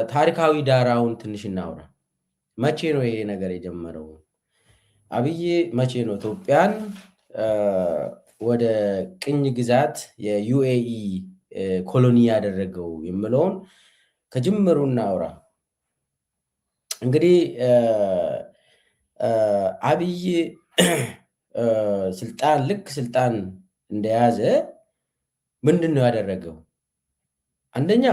ታሪካዊ ዳራውን ትንሽ እናውራ። መቼ ነው ይሄ ነገር የጀመረው? አብይ መቼ ነው ኢትዮጵያን ወደ ቅኝ ግዛት የዩኤኢ ኮሎኒ ያደረገው የሚለውን ከጅምሩ እናውራ። እንግዲህ አብይ ስልጣን እንደያዘ ምንድን ነው ያደረገው? አንደኛ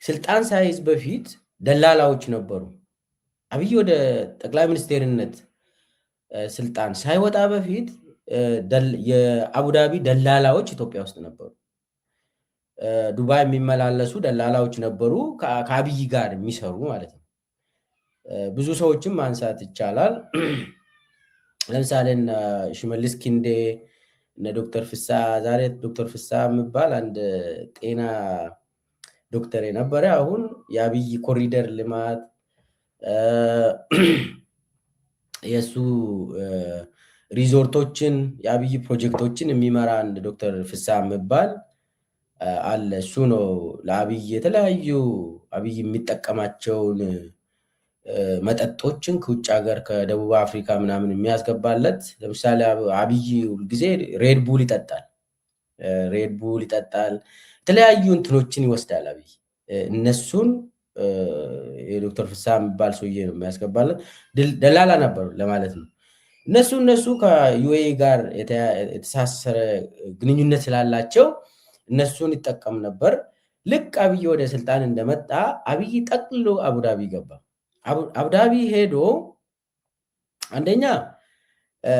ስልጣን ሳይዝ በፊት ደላላዎች ነበሩ። አብይ ወደ ጠቅላይ ሚኒስቴርነት ስልጣን ሳይወጣ በፊት የአቡዳቢ ደላላዎች ኢትዮጵያ ውስጥ ነበሩ። ዱባይ የሚመላለሱ ደላላዎች ነበሩ፣ ከአብይ ጋር የሚሰሩ ማለት ነው። ብዙ ሰዎችም ማንሳት ይቻላል። ለምሳሌ ሽመልስ ኪንዴ፣ እነ ዶክተር ፍሳ ዛሬ ዶክተር ፍሳ የሚባል አንድ ጤና ዶክተር የነበረ አሁን የአብይ ኮሪደር ልማት የእሱ ሪዞርቶችን የአብይ ፕሮጀክቶችን የሚመራ አንድ ዶክተር ፍሳ የሚባል አለ። እሱ ነው ለአብይ የተለያዩ አብይ የሚጠቀማቸውን መጠጦችን ከውጭ ሀገር ከደቡብ አፍሪካ ምናምን የሚያስገባለት። ለምሳሌ አብይ ሁልጊዜ ሬድቡል ይጠጣል፣ የተለያዩ እንትኖችን ይወስዳል አብይ። እነሱን የዶክተር ፍሳ የሚባል ሰውዬ ነው የሚያስገባለት። ደላላ ነበሩ ለማለት ነው። እነሱ ከዩኤኢ ጋር የተሳሰረ ግንኙነት ስላላቸው እነሱን ይጠቀም ነበር። ልክ አብይ ወደ ስልጣን እንደመጣ አብይ ጠቅልሎ አቡዳቢ ገባ። አቡዳቢ ሄዶ አንደኛ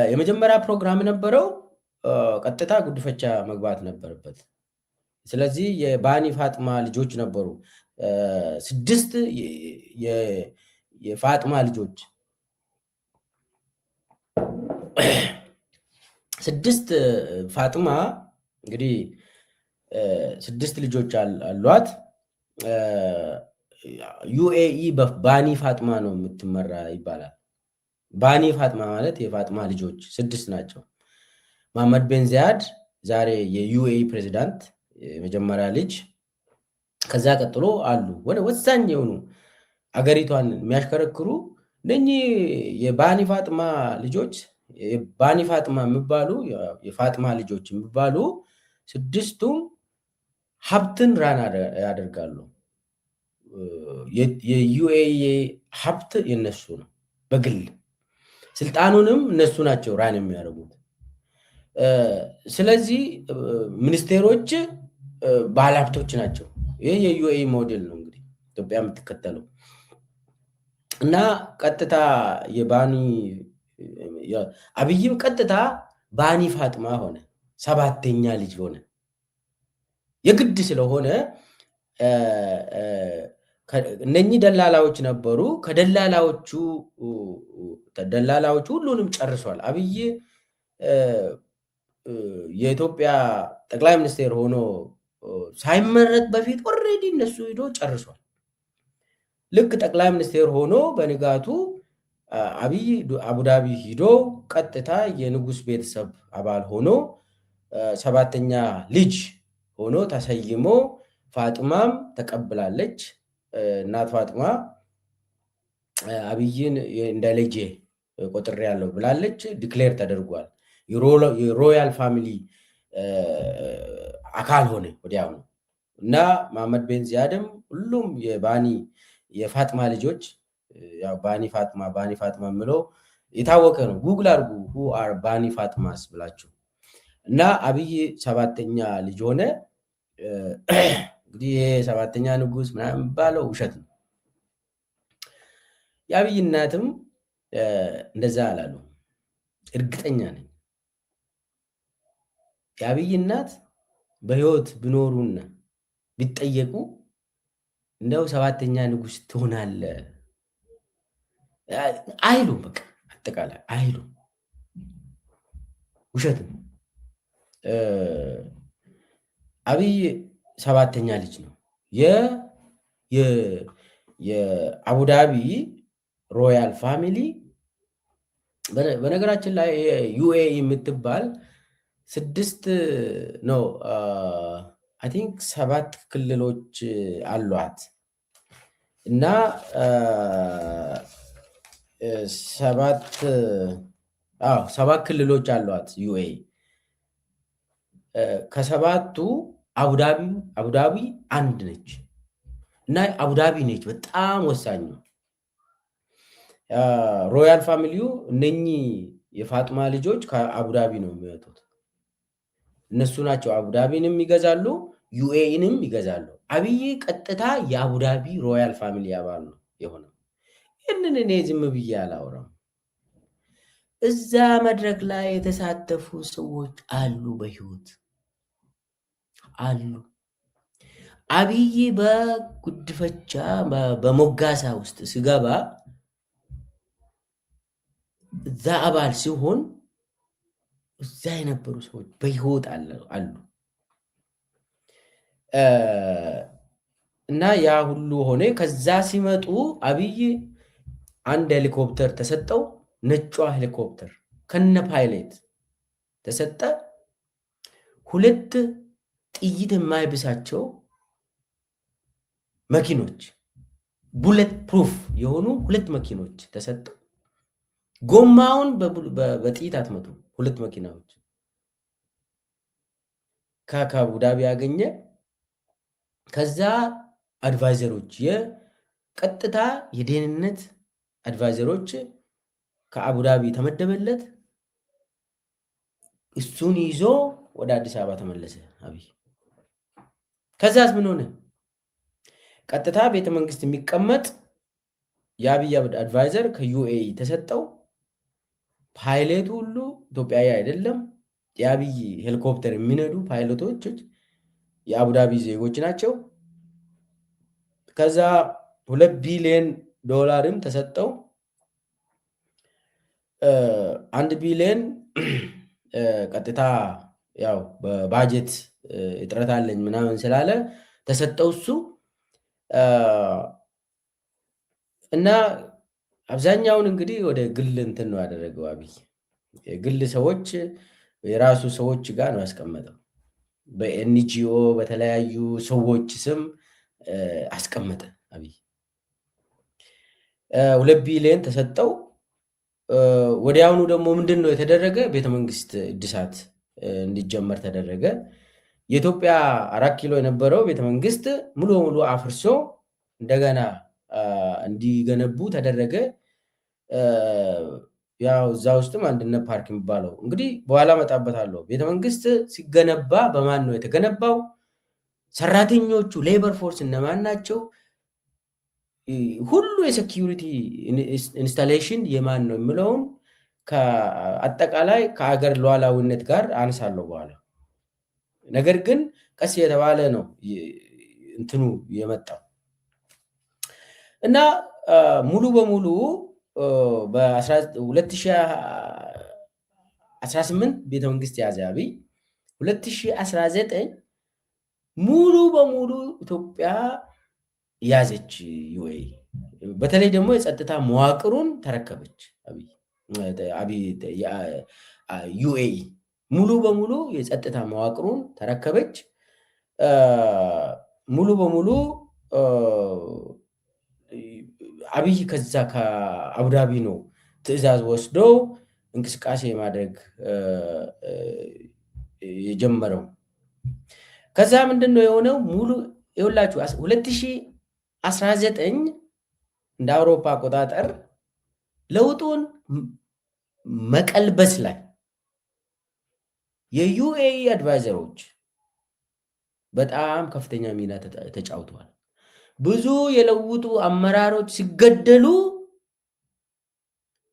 የመጀመሪያ ፕሮግራም ነበረው፣ ቀጥታ ጉድፈቻ መግባት ነበረበት። ስለዚህ የባኒ ፋጥማ ልጆች ነበሩ፣ 6 የፋጥማ ልጆች 6 ፋጥማ እንግዲህ 6 ልጆች አሏት። ዩኤኢ በባኒ ፋጥማ ነው የምትመራ ይባላል። ባኒ ፋጥማ ማለት የፋጥማ ልጆች 6 ናቸው። መሐመድ ቤን ዚያድ ዛሬ የዩኤኢ ፕሬዚዳንት የመጀመሪያ ልጅ፣ ከዛ ቀጥሎ አሉ ወደ ወሳኝ የሆኑ አገሪቷን የሚያሽከረክሩ እነኚህ የባኒ ፋጥማ ልጆች። ባኒ ፋጥማ የሚባሉ የፋጥማ ልጆች የሚባሉ 6ቱም ሀብትን ራን ያደርጋሉ። የዩኤኢ ሀብት የነሱ ነው በግል ስልጣኑንም እነሱ ናቸው ራን የሚያደርጉት። ስለዚህ ሚኒስቴሮች ባለሀብቶች ናቸው። ይህ የዩኤኢ ሞዴል ነው እንግዲህ ኢትዮጵያ የምትከተለው። እና ቀጥታ አብይም ቀጥታ ባኒ ፋጥማ ሆነ፣ 7ኛ ልጅ ሆነ። የግድ ስለሆነ እነኚህ ደላላዎች ነበሩ። ደላላዎቹ ሁሉንም ጨርሷል። አብይ የኢትዮጵያ ጠቅላይ ሚኒስቴር ሆኖ ሳይመረጥ በፊት ኦልሬዲ እነሱ ሂዶ ጨርሷል። ልክ ጠቅላይ ሚኒስቴር ሆኖ በንጋቱ አብይ አቡዳቢ ሂዶ ቀጥታ የንጉስ ቤተሰብ አባል ሆኖ 7ኛ ልጅ ሆኖ ተሰይሞ ፋጥማም ተቀብላለች። እናት ፋጥማ አብይን እንደ ልጄ ቆጥሬያለሁ ብላለች። ዲክሌር ተደርጓል። የሮያል ፋሚሊ አካል ሆነ ወዲያውኑ። እና መሐመድ ቤን ዚያድም ሁሉም የፋጥማ ልጆች ያው ባኒ ፋጥማ የምለው የታወቀ ነው። ጉግል አድርጉ ሁ አር ባኒ ፋጥማስ ብላችሁ። እና አብይ 7ኛ ልጅ ሆነ። እንግዲህ ይሄ 7ኛ ንጉስ ምናምን የሚባለው ውሸት ነው። የአብይ እናትም እንደዛ አላሉ። እርግጠኛ ነኝ የአብይ እናት በህይወት ቢኖሩና ቢጠየቁ እንደው 7ኛ ንጉስ ትሆናለ አይሉ። በቃ አጠቃላይ አይሉ። ውሸት ነው። አብይ 7ኛ ልጅ ነው። የአቡዳቢ ሮያል ፋሚሊ በነገራችን ላይ ዩኤኢ የምትባል 6 ነው አይ ቲንክ 7 ክልሎች አሏት። እና ሰባት ክልሎች አሏት ዩኤኢ። ከሰባቱ አቡዳቢ አንድ ነች እና አቡዳቢ ነች በጣም ወሳኝ ነው። ሮያል ፋሚሊው እነኚህ የፋጥማ ልጆች ከአቡዳቢ ነው የሚወጡት። እነሱ ናቸው አቡዳቢንም ይገዛሉ፣ ዩኤኢንም ይገዛሉ። አብይ ቀጥታ የአቡዳቢ ሮያል ፋሚሊ አባል ነው የሆነው። ይህንን እኔ ዝም ብዬ አላወራም። እዛ መድረክ ላይ የተሳተፉ ሰዎች አሉ፣ በህይወት አሉ። አብይ በጉድፈቻ በሞጋሳ ውስጥ ሲገባ እዛ አባል ሲሆን እዛ የነበሩ ሰዎች በህይወት አሉ። እና ያ ሁሉ ሆነ። ከዛ ሲመጡ አብይ አንድ ሄሊኮፕተር ተሰጠው። ነጯ ሄሊኮፕተር ከነ ፓይሌት ተሰጠ። ሁለት ጥይት የማይብሳቸው መኪኖች፣ ቡሌት ፕሩፍ የሆኑ ሁለት መኪኖች ተሰጡ። ጎማውን በጥይት አትመቱ። ሁለት መኪናዎች ከአቡዳቢ ያገኘ። ከዛ አድቫይዘሮች፣ የቀጥታ የደህንነት አድቫይዘሮች ከአቡዳቢ ተመደበለት። እሱን ይዞ ወደ አዲስ አበባ ተመለሰ አብይ። ከዛስ ምን ሆነ? ቀጥታ ቤተ መንግስት የሚቀመጥ የአብይ አድቫይዘር ከዩኤኢ ተሰጠው። ፓይሌቱ ሁሉ ኢትዮጵያዊ አይደለም። የአብይ ሄሊኮፕተር የሚነዱ ፓይለቶች የአቡዳቢ ዜጎች ናቸው። ከዛ $2 ቢሊዮን ተሰጠው። 1 ቢሊዮን ቀጥታ ያው በባጀት እጥረት አለኝ ምናምን ስላለ ተሰጠው እሱ። እና አብዛኛውን እንግዲህ ወደ ግል እንትን ነው ያደረገው አብይ። የግል ሰዎች የራሱ ሰዎች ጋር ነው ያስቀመጠው። በኤንጂኦ በተለያዩ ሰዎች ስም አስቀመጠ አብይ። 2 ቢሊዮን ተሰጠው። ወዲያውኑ ደግሞ ምንድን ነው የተደረገ? ቤተመንግስት እድሳት እንዲጀመር ተደረገ። የኢትዮጵያ 4 ኪሎ የነበረው ቤተመንግስት ሙሉ በሙሉ አፍርሶ እንደገና እንዲገነቡ ተደረገ። ያው እዛ ውስጥም አንድነት ፓርክ የሚባለው እንግዲህ በኋላ መጣበታለሁ። ቤተመንግስት ሲገነባ በማን ነው የተገነባው? ሰራተኞቹ ሌበር ፎርስ እነማን ናቸው? ሁሉ የሴኪዩሪቲ ኢንስታሌሽን የማን ነው የምለውን አጠቃላይ ከአገር ሉዓላዊነት ጋር አነሳለሁ በኋላ። ነገር ግን ቀስ የተባለ ነው እንትኑ የመጣው እና ሙሉ በሙሉ በ2018 ቤተመንግስት ያዘ አብይ። 2019 ሙሉ በሙሉ ኢትዮጵያ ያዘች ዩኤኢ። በተለይ ደግሞ የጸጥታ መዋቅሩን ተረከበች ዩኤኢ። ሙሉ በሙሉ የጸጥታ መዋቅሩን ተረከበች። ሙሉ በሙሉ አብይ ከዛ ከአቡዳቢ ነው ትዕዛዝ ወስዶ እንቅስቃሴ ማድረግ የጀመረው። ከዛ ምንድን ነው የሆነው? ሙሉ ይኸውላችሁ 2019 እንደ አውሮፓ አቆጣጠር ለውጡን መቀልበስ ላይ የዩኤኢ አድቫይዘሮች በጣም ከፍተኛ ሚና ተጫውተዋል። ብዙ የለውጡ አመራሮች ሲገደሉ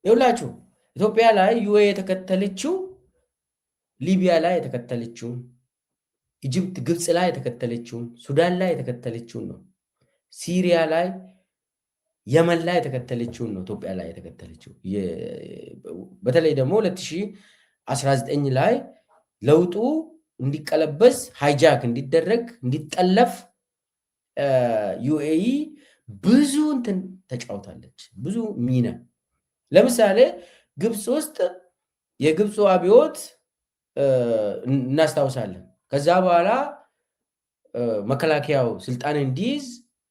ይኸውላችሁ ኢትዮጵያ ላይ ዩኤኢ የተከተለችው፣ ሊቢያ ላይ የተከተለችው፣ ኢጅፕት ግብፅ ላይ የተከተለችው፣ ሱዳን ላይ የተከተለችው ነው። ሲሪያ ላይ የመን ላይ የተከተለችውን ነው ኢትዮጵያ ላይ የተከተለችው። በተለይ ደግሞ 2019 ላይ ለውጡ እንዲቀለበስ ሃይጃክ እንዲደረግ እንዲጠለፍ ዩኤኢ ብዙ እንትን ተጫውታለች፣ ብዙ ሚና። ለምሳሌ ግብፅ ውስጥ የግብፁ አብዮት እናስታውሳለን። ከዛ በኋላ መከላከያው ስልጣን እንዲይዝ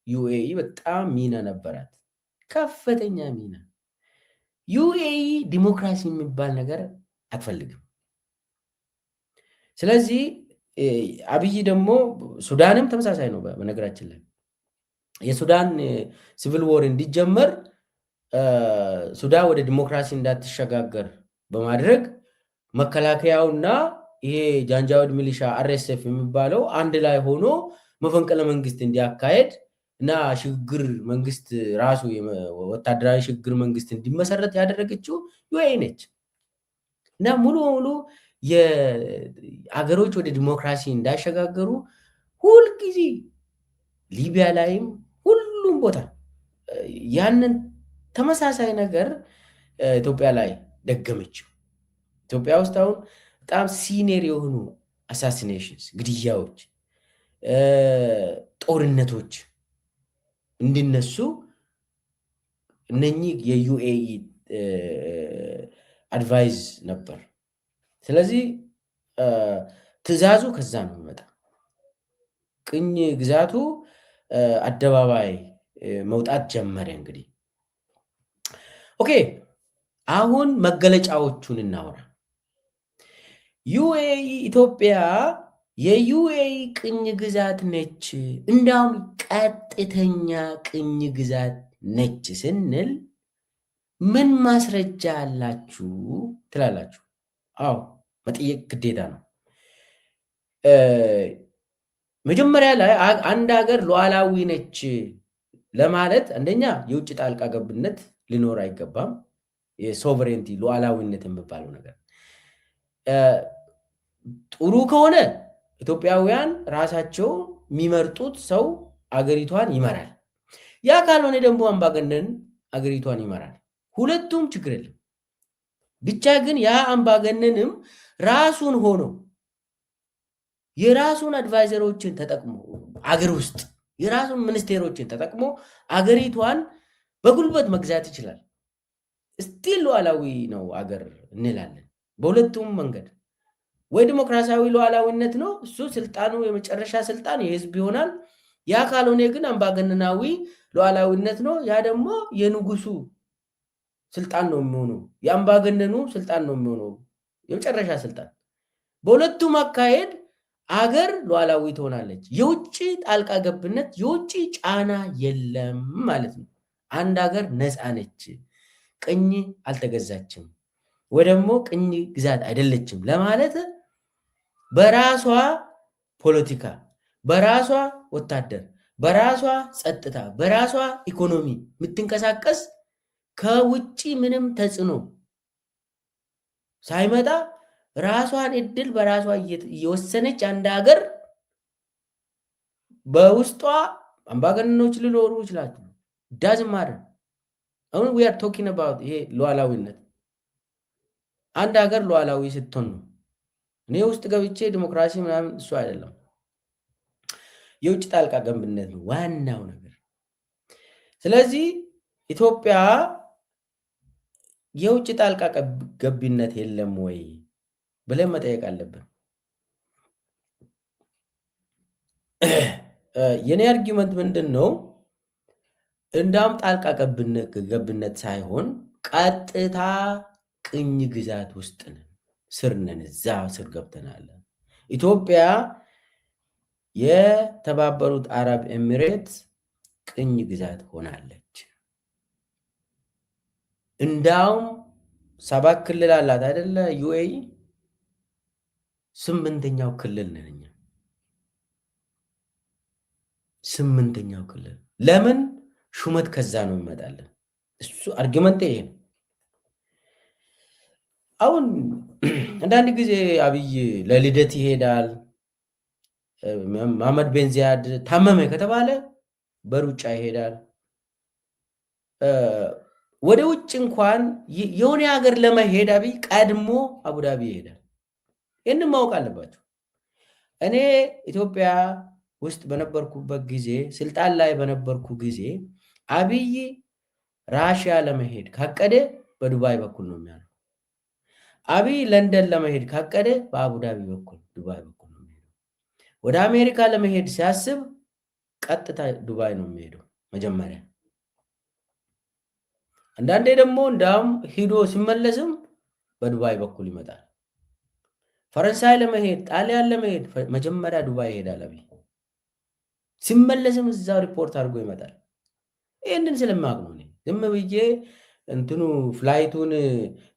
ዩኤኢ በጣም ሚና ነበራት፣ ከፍተኛ ሚና። ዩኤኢ ዲሞክራሲ የሚባል ነገር አትፈልግም። ስለዚህ አብይ ደግሞ ሱዳንም ተመሳሳይ ነው። በነገራችን ላይ የሱዳን ሲቪል ዎር እንዲጀመር ሱዳን ወደ ዲሞክራሲ እንዳትሸጋገር በማድረግ መከላከያውና ይሄ ጃንጃዊድ ሚሊሻ አርኤስኤፍ የሚባለው አንድ ላይ ሆኖ መፈንቅለ መንግስት እንዲያካሄድ እና ሽግግር መንግስት ራሱ ወታደራዊ ሽግግር መንግስት እንዲመሰረት ያደረገችው ዩኤኢ ነች። እና ሙሉ በሙሉ የአገሮች ወደ ዲሞክራሲ እንዳይሸጋገሩ ሁልጊዜ ሊቢያ ላይም ሁሉም ቦታ ያንን ተመሳሳይ ነገር ኢትዮጵያ ላይ ደገመችው። ኢትዮጵያ ውስጥ አሁን በጣም ሲኒየር የሆኑ አሳሲኔሽንስ፣ ግድያዎች፣ ጦርነቶች እንዲነሱ እነኚህ የዩኤኢ አድቫይዝ ነበር። ስለዚህ ትዕዛዙ ከዛ ነው የሚመጣ። ቅኝ ግዛቱ አደባባይ መውጣት ጀመረ። እንግዲህ ኦኬ፣ አሁን መገለጫዎቹን እናወራ። ዩኤኢ ኢትዮጵያ የዩኤኢ ቅኝ ግዛት ነች፣ እንዳውም ቀጥተኛ ቅኝ ግዛት ነች ስንል ምን ማስረጃ አላችሁ ትላላችሁ? አዎ መጠየቅ ግዴታ ነው። መጀመሪያ ላይ አንድ ሀገር ሉዓላዊ ነች ለማለት አንደኛ የውጭ ጣልቃ ገብነት ሊኖር አይገባም። የሶቨሬንቲ ሉዓላዊነት የሚባለው ነገር ጥሩ ከሆነ ኢትዮጵያውያን ራሳቸው የሚመርጡት ሰው አገሪቷን ይመራል። ያ ካልሆነ ደግሞ አምባገነን አገሪቷን ይመራል። ሁለቱም ችግር የለም። ብቻ ግን ያ አምባገነንም ራሱን ሆኖ የራሱን አድቫይዘሮችን ተጠቅሞ አገር ውስጥ የራሱን ሚኒስቴሮችን ተጠቅሞ አገሪቷን በጉልበት መግዛት ይችላል። ስቲል ሉዓላዊ ነው አገር እንላለን። በሁለቱም መንገድ ወይ ዲሞክራሲያዊ ሉዓላዊነት ነው፣ እሱ ስልጣኑ የመጨረሻ ስልጣን የህዝብ ይሆናል። ያ ካልሆነ ግን አምባገነናዊ ሉዓላዊነት ነው። ያ ደግሞ የንጉሱ ስልጣን ነው የሚሆነው፣ የአምባገነኑ ስልጣን ነው የሚሆነው የመጨረሻ ስልጣን። በሁለቱም አካሄድ አገር ሉዓላዊ ትሆናለች። የውጭ ጣልቃ ገብነት የውጭ ጫና የለም ማለት ነው። አንድ ሀገር ነፃ ነች፣ ቅኝ አልተገዛችም ወይ ደግሞ ቅኝ ግዛት አይደለችም ለማለት በራሷ ፖለቲካ፣ በራሷ ወታደር፣ በራሷ ጸጥታ፣ በራሷ ኢኮኖሚ የምትንቀሳቀስ ከውጭ ምንም ተጽዕኖ ሳይመጣ ራሷን እድል በራሷ እየወሰነች አንድ ሀገር በውስጧ አምባገነኖች ሊኖሩ ይችላሉ። ዳዝንት ማተር። አሁን we are talking about ይሄ ሉዓላዊነት አንድ ሀገር ሉዓላዊ ስትሆን ነው። እኔ ውስጥ ገብቼ ዲሞክራሲ ምናምን እሱ አይደለም። የውጭ ጣልቃ ገብነት ነው ዋናው ነገር። ስለዚህ ኢትዮጵያ የውጭ ጣልቃ ገብነት የለም ወይ ብለን መጠየቅ አለብን። የኔ አርጊመንት ምንድን ነው? እንዳውም ጣልቃ ገብነት ሳይሆን ቀጥታ ቅኝ ግዛት ውስጥ ነን፣ ስር ነን፣ እዛ ስር ገብተናል። ኢትዮጵያ የተባበሩት አረብ ኤሚሬት ቅኝ ግዛት ሆናለች። እንዳውም 7 ክልል አላት አይደለ? ዩኤኢ 8ኛው ክልል ነን እኛ። 8ኛው ክልል ለምን? ሹመት ከዛ ነው ይመጣለን። እሱ አርጊመንት ይሄ ነው። አሁን አንዳንድ ጊዜ አብይ ለልደት ይሄዳል። መሐመድ ቤን ዚያድ ታመመ ከተባለ በሩጫ ይሄዳል። ወደ ውጭ እንኳን የሆነ ሀገር ለመሄድ አብይ ቀድሞ አቡዳቢ ይሄዳል። ይህንን ማወቅ አለባቸው። እኔ ኢትዮጵያ ውስጥ በነበርኩበት ጊዜ፣ ስልጣን ላይ በነበርኩ ጊዜ አብይ ራሽያ ለመሄድ ካቀደ በዱባይ በኩል ነው የሚያለው። አብይ ለንደን ለመሄድ ካቀደ በአቡዳቢ በኩል ዱባይ በኩል ነው የሚሄደው። ወደ አሜሪካ ለመሄድ ሲያስብ ቀጥታ ዱባይ ነው የሚሄደው መጀመሪያ። አንዳንዴ ደግሞ እንዳውም ሂዶ ሲመለስም በዱባይ በኩል ይመጣል። ፈረንሳይ ለመሄድ ጣሊያን ለመሄድ መጀመሪያ ዱባይ ይሄዳል አብይ። ሲመለስም እዛው ሪፖርት አድርጎ ይመጣል። ይህንን ስለማቅ ነው ዝም ብዬ እንትኑ ፍላይቱን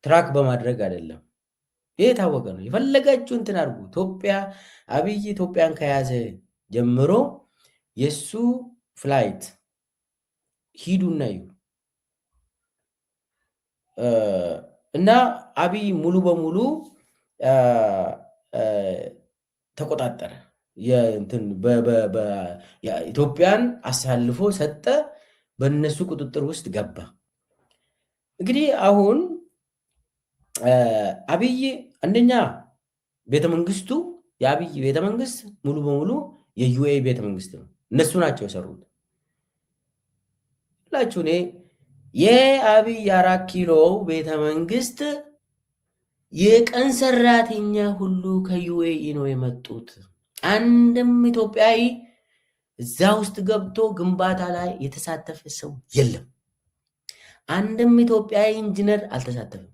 ትራክ በማድረግ አይደለም። ይህ የታወቀ ነው። የፈለጋችሁ እንትን አድርጉ። አብይ ኢትዮጵያን ከያዘ ጀምሮ የእሱ ፍላይት ሂዱና እዩ እና አብይ ሙሉ በሙሉ ተቆጣጠረ። ኢትዮጵያን አሳልፎ ሰጠ። በእነሱ ቁጥጥር ውስጥ ገባ። እንግዲህ አሁን አብይ አንደኛ ቤተመንግስቱ የአብይ ቤተመንግስት ሙሉ በሙሉ የዩኤኢ ቤተመንግስት ነው። እነሱ ናቸው የሰሩት ላችሁ። እኔ የአብይ 4 ኪሎ ቤተመንግስት የቀን ሰራተኛ ሁሉ ከዩኤኢ ነው የመጡት። አንድም ኢትዮጵያዊ እዛ ውስጥ ገብቶ ግንባታ ላይ የተሳተፈ ሰው የለም። አንድም ኢትዮጵያዊ ኢንጂነር አልተሳተፈም።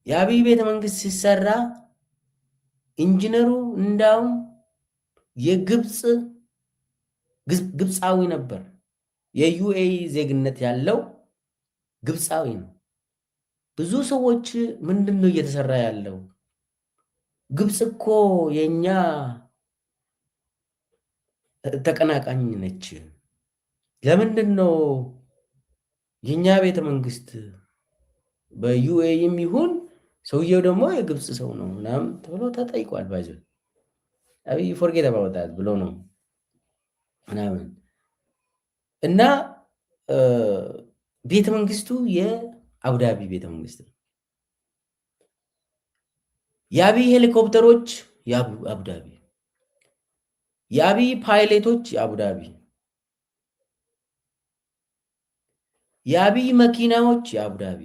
የአብይ ቤተ መንግስት ሲሰራ ኢንጂነሩ እንዳውም ግብፃዊ ነበር። የዩኤኢ ዜግነት ያለው ግብፃዊ ነው። ብዙ ሰዎች ምንድን ነው እየተሰራ ያለው? ግብፅ እኮ የኛ ተቀናቃኝ ነች። ለምንድን ነው የኛ ቤተ መንግስት በዩኤኢም ይሁን ሰውየው ደግሞ የግብፅ ሰው ነው ምናምን ተብሎ ተጠይቋል። ባይዘ አብይ ፎርጌት አባውታት ብሎ ነው ምናምን እና ቤተ መንግስቱ የአቡዳቢ ቤተ መንግስት ነው። የአብይ ሄሊኮፕተሮች የአቡዳቢ፣ የአብይ ፓይሌቶች የአቡዳቢ፣ የአብይ መኪናዎች የአቡዳቢ፣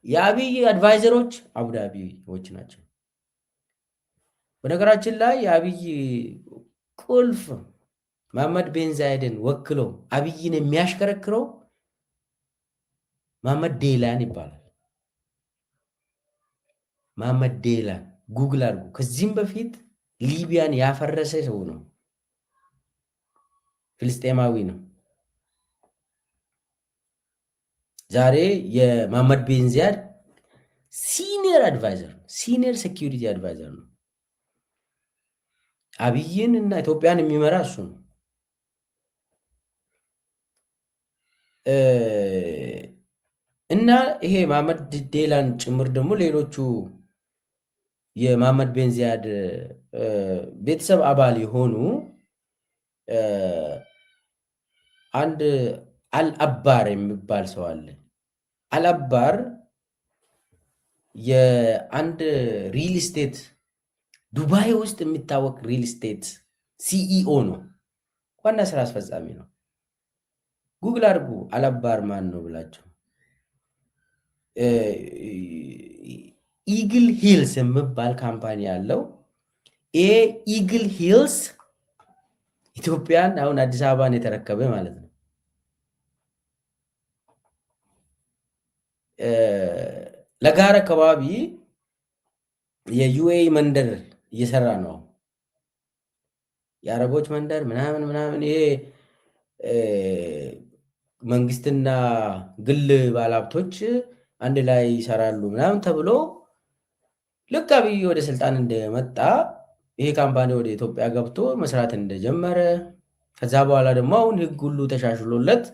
የአብይ አድቫይዘሮች አቡዳቢዎች ናቸው። በነገራችን ላይ የአብይ ቁልፍ መሐመድ ቤን ዛይድን ወክሎ አብይን የሚያሽከረክረው መሐመድ ዴላን ይባላል። መሐመድ ዴላን ጉግል አድርጉ። ከዚህም በፊት ሊቢያን ያፈረሰ ሰው ነው። ፍልስጤማዊ ነው። ዛሬ የመሐመድ ቤን ዛይድ ሲኒየር አድቫይዘር፣ ሲኒየር ሴኪዩሪቲ አድቫይዘር ነው። አብይን እና ኢትዮጵያን የሚመራ እሱ ነው። እና ይሄ መሐመድ ዴላን ጭምር ደግሞ ሌሎቹ የመሐመድ ቤን ዛይድ ቤተሰብ አባል የሆኑ አንድ አልአባር የሚባል ሰው አለ። አልአባር የአንድ ሪል ስቴት ዱባይ ውስጥ የሚታወቅ ሪል ስቴት ሲኢኦ ነው። ዋና ስራ አስፈጻሚ ነው። ጉግል አድርጉ አልአባር ማን ነው ብላቸው። ኢግል ሂልስ የሚባል ካምፓኒ ያለው ይሄ ኢግል ሂልስ ኢትዮጵያን አሁን አዲስ አበባን የተረከበ ማለት ነው። ለጋር አካባቢ የዩኤኢ መንደር እየሰራ ነው። የአረቦች መንደር ምናምን ይሄ መንግስትና ግል ባለሀብቶች አንድ ላይ ይሰራሉ ምናምን ተብሎ ልክ አብይ ወደ ስልጣን እንደመጣ ይሄ ካምፓኒ ወደ ኢትዮጵያ ገብቶ መስራት እንደጀመረ ከዛ በኋላ ደግሞ አሁን ህግ ሁሉ ተሻሽሎለት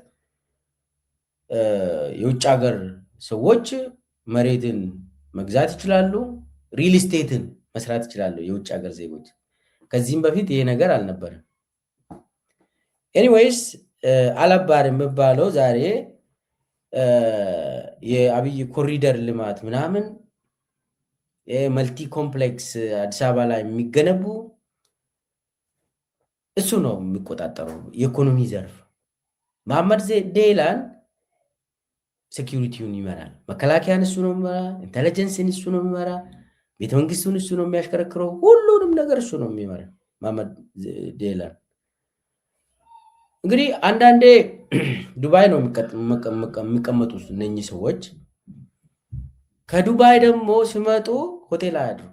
የውጭ ሀገር ሰዎች መሬትን መግዛት ይችላሉ፣ ሪል ስቴትን መስራት ይችላሉ የውጭ ሀገር ዜጎች። ከዚህም በፊት ይሄ ነገር አልነበረም። ኤኒዌይስ አልአባር የሚባለው ዛሬ የአብይ ኮሪደር ልማት ምናምን መልቲ ኮምፕሌክስ አዲስ አበባ ላይ የሚገነቡ እሱ ነው የሚቆጣጠረው የኢኮኖሚ ዘርፍ። መሐመድ ዴላን ሴኪሪቲውን ይመራል። መከላከያን እሱ ነው የሚመራ፣ ኢንቴሊጀንስን እሱ ነው የሚመራ፣ ቤተመንግስቱን እሱ ነው የሚያሽከረክረው። ሁሉንም ነገር እሱ ነው የሚመራ መሐመድ ዴላን። እንግዲህ አንዳንዴ ዱባይ ነው የሚቀመጡት እነኚህ ሰዎች። ከዱባይ ደግሞ ሲመጡ ሆቴል አያድሩ።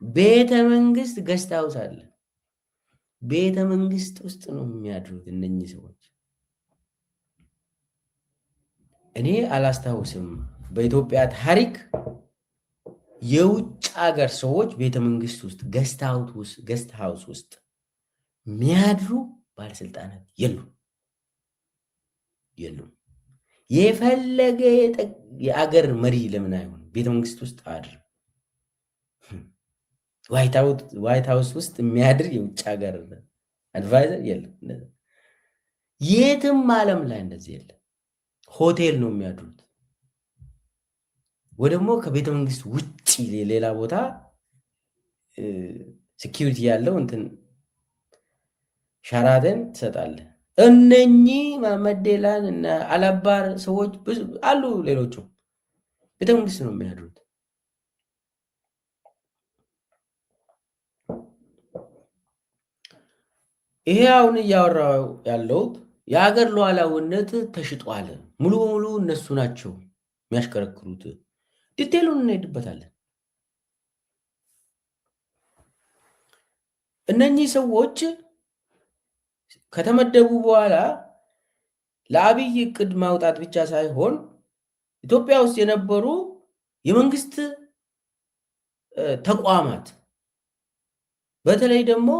ቤተ መንግስት ገስት ሃውስ አለ። ቤተ መንግስት ውስጥ ነው የሚያድሩት እነኚህ ሰዎች። እኔ አላስታውስም በኢትዮጵያ ታሪክ የውጭ ሀገር ሰዎች ቤተ መንግስት ውስጥ ገስት ሃውስ ውስጥ የሚያድሩ ባለስልጣናት የሉም። የፈለገ የአገር መሪ ለምን አይሆንም? ቤተ መንግስት ውስጥ አድር። ዋይት ሃውስ ውስጥ የሚያድር የውጭ ሀገር አድቫይዘር የለም። የትም ዓለም ላይ እንደዚህ የለም። ሆቴል ነው የሚያድሩት፣ ወይ ደግሞ ከቤተ መንግስት ውጭ ሌላ ቦታ ሴኪሪቲ ያለው እንትን ሸራተን ትሰጣለህ። እነኚህ መሐመድ ዴላን እና አልአባር ሰዎች አሉ፣ ሌሎቹ ቤተ መንግስት ነው የሚያድሩት። ይሄ አሁን እያወራው ያለሁት የሀገር ሉዓላዊነት ተሽጧል፣ ሙሉ በሙሉ እነሱ ናቸው የሚያሽከረክሩት። ዲቴሉን እንሄድበታለን። እነኚህ ሰዎች ከተመደቡ በኋላ ለአብይ እቅድ ማውጣት ብቻ ሳይሆን ኢትዮጵያ ውስጥ የነበሩ የመንግስት ተቋማት በተለይ ደግሞ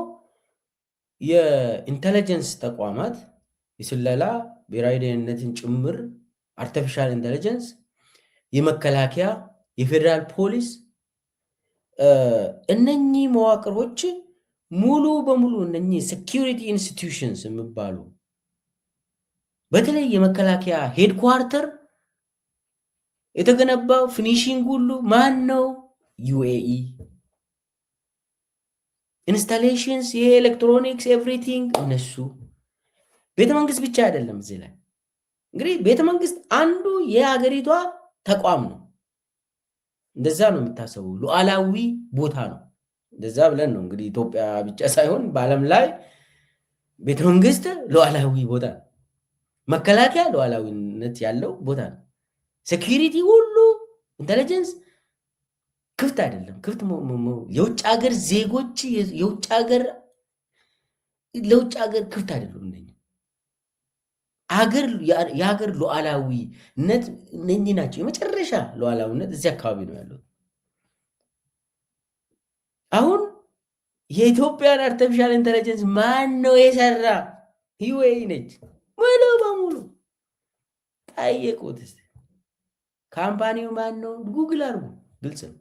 የኢንተለጀንስ ተቋማት የስለላ ብሔራዊ ደህንነትን ጭምር፣ አርቲፊሻል ኢንተለጀንስ፣ የመከላከያ፣ የፌዴራል ፖሊስ እነኚህ መዋቅሮች ሙሉ በሙሉ እነኚህ ሴኪሪቲ ኢንስቲትዩሽንስ የሚባሉ በተለይ የመከላከያ ሄድኳርተር የተገነባው ፊኒሺንግ ሁሉ ማን ነው? ዩኤኢ። ኢንስታሌሽንስ፣ የኤሌክትሮኒክስ ኤቭሪቲንግ እነሱ። ቤተመንግስት ብቻ አይደለም። እዚህ ላይ እንግዲህ ቤተመንግስት አንዱ የሀገሪቷ ተቋም ነው። እንደዛ ነው የሚታሰበው። ሉዓላዊ ቦታ ነው። እንደዛ ብለን ነው እንግዲህ ኢትዮጵያ ብቻ ሳይሆን በዓለም ላይ ቤተመንግስት ሉዓላዊ ቦታ ነው። መከላከያ ሉዓላዊነት ያለው ቦታ ነው። ሴኪሪቲ ሁሉ ኢንተለጀንስ ክፍት አይደለም። ክፍት የውጭ ሀገር ዜጎች ለውጭ ሀገር ክፍት አይደሉም። የሀገር ሉዓላዊነት እነኚህ ናቸው። የመጨረሻ ሉዓላዊነት እዚህ አካባቢ ነው ያለው። አሁን የኢትዮጵያን አርቲፊሻል ኢንተለጀንስ ማን ነው የሰራ? ዩኤኢ ነች ሙሉ በሙሉ። ጠይቁት። ካምፓኒው ማን ነው? ጉግል አድርጉ፣ ግልጽ ነው።